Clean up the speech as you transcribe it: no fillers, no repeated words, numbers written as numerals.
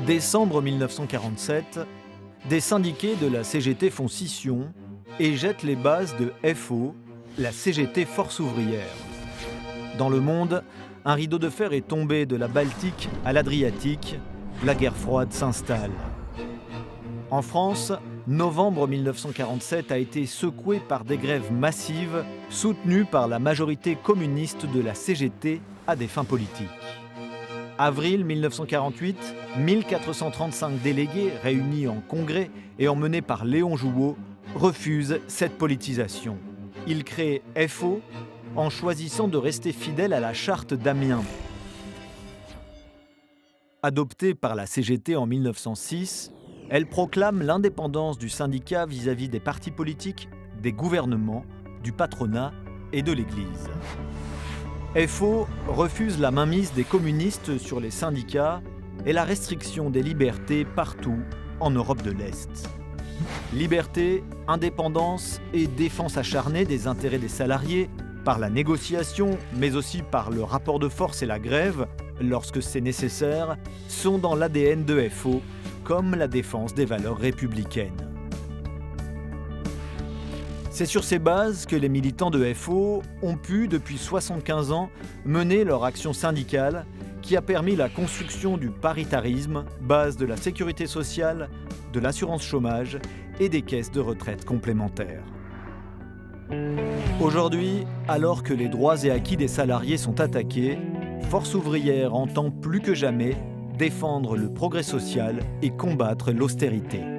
Décembre 1947, des syndiqués de la CGT font scission et jettent les bases de FO, la CGT Force ouvrière. Dans le monde, un rideau de fer est tombé de la Baltique à l'Adriatique, la guerre froide s'installe. En France, novembre 1947 a été secoué par des grèves massives soutenues par la majorité communiste de la CGT à des fins politiques. Avril 1948, 1435 délégués réunis en congrès et emmenés par Léon Jouot refusent cette politisation. Ils créent FO en choisissant de rester fidèles à la charte d'Amiens. Adoptée par la CGT en 1906, elle proclame l'indépendance du syndicat vis-à-vis des partis politiques, des gouvernements, du patronat et de l'Église. FO refuse la mainmise des communistes sur les syndicats et la restriction des libertés partout en Europe de l'Est. Liberté, indépendance et défense acharnée des intérêts des salariés par la négociation, mais aussi par le rapport de force et la grève, lorsque c'est nécessaire, sont dans l'ADN de FO, comme la défense des valeurs républicaines. C'est sur ces bases que les militants de FO ont pu, depuis 75 ans, mener leur action syndicale qui a permis la construction du paritarisme, base de la sécurité sociale, de l'assurance chômage et des caisses de retraite complémentaires. Aujourd'hui, alors que les droits et acquis des salariés sont attaqués, Force ouvrière entend plus que jamais défendre le progrès social et combattre l'austérité.